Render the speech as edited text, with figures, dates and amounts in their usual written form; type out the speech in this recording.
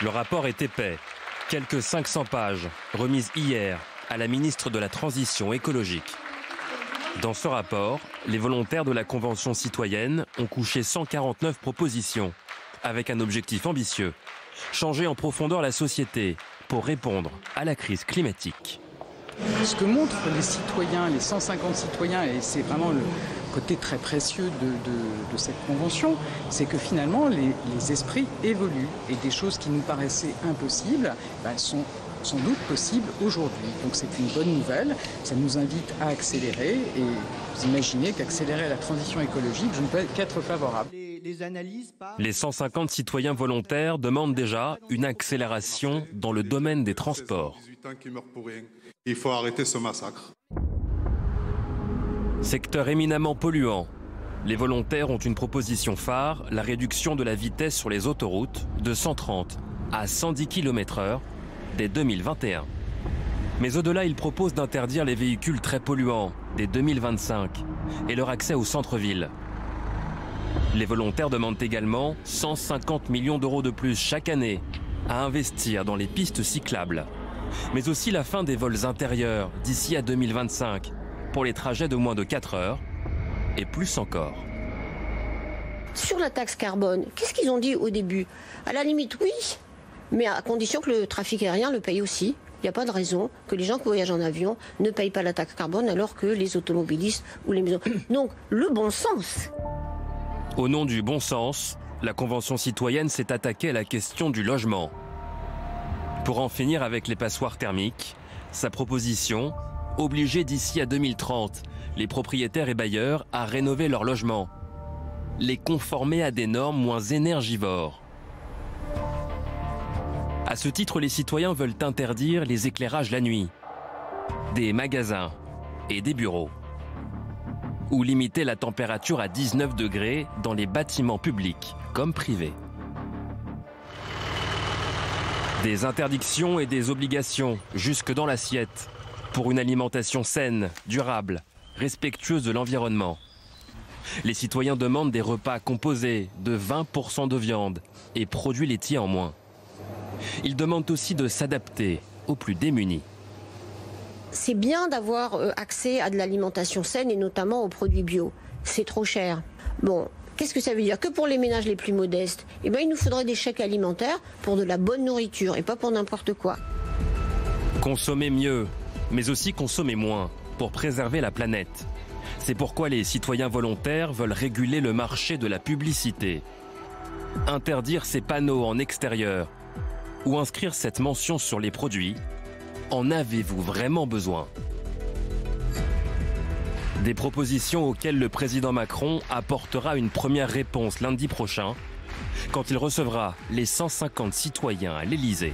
Le rapport est épais, quelques 500 pages, remises hier à la ministre de la Transition écologique. Dans ce rapport, les volontaires de la Convention citoyenne ont couché 149 propositions, avec un objectif ambitieux, changer en profondeur la société pour répondre à la crise climatique. Ce que montrent les citoyens, les 150 citoyens, et c'est vraiment le côté très précieux de cette convention, c'est que finalement les esprits évoluent et des choses qui nous paraissaient impossibles sont sans doute possibles aujourd'hui. Donc c'est une bonne nouvelle, ça nous invite à accélérer et vous imaginez qu'accélérer la transition écologique, je ne peux qu'être favorable. Les 150 citoyens volontaires demandent déjà une accélération dans le domaine des transports. Il faut arrêter ce massacre. Secteur éminemment polluant. Les volontaires ont une proposition phare, la réduction de la vitesse sur les autoroutes de 130 à 110 km/h dès 2021. Mais au-delà, ils proposent d'interdire les véhicules très polluants dès 2025 et leur accès au centre-ville. Les volontaires demandent également 150 millions d'euros de plus chaque année à investir dans les pistes cyclables, mais aussi la fin des vols intérieurs d'ici à 2025 pour les trajets de moins de 4 heures et plus encore. Sur la taxe carbone, qu'est-ce qu'ils ont dit au début? À la limite, oui, mais à condition que le trafic aérien le paye aussi. Il n'y a pas de raison que les gens qui voyagent en avion ne payent pas la taxe carbone alors que les automobilistes ou les maisons. Donc, le bon sens. Au nom du bon sens, la Convention citoyenne s'est attaquée à la question du logement. Pour en finir avec les passoires thermiques, sa proposition, obliger d'ici à 2030 les propriétaires et bailleurs à rénover leurs logements, les conformer à des normes moins énergivores. À ce titre, les citoyens veulent interdire les éclairages la nuit, des magasins et des bureaux, ou limiter la température à 19 degrés dans les bâtiments publics comme privés. Des interdictions et des obligations jusque dans l'assiette pour une alimentation saine, durable, respectueuse de l'environnement. Les citoyens demandent des repas composés de 20% de viande et produits laitiers en moins. Ils demandent aussi de s'adapter aux plus démunis. C'est bien d'avoir accès à de l'alimentation saine et notamment aux produits bio. C'est trop cher. Bon, qu'est-ce que ça veut dire? Que pour les ménages les plus modestes, eh bien, il nous faudrait des chèques alimentaires pour de la bonne nourriture et pas pour n'importe quoi. Consommer mieux, mais aussi consommer moins pour préserver la planète. C'est pourquoi les citoyens volontaires veulent réguler le marché de la publicité. Interdire ces panneaux en extérieur ou inscrire cette mention sur les produits. En avez-vous vraiment besoin? Des propositions auxquelles le président Macron apportera une première réponse lundi prochain, quand il recevra les 150 citoyens à l'Élysée.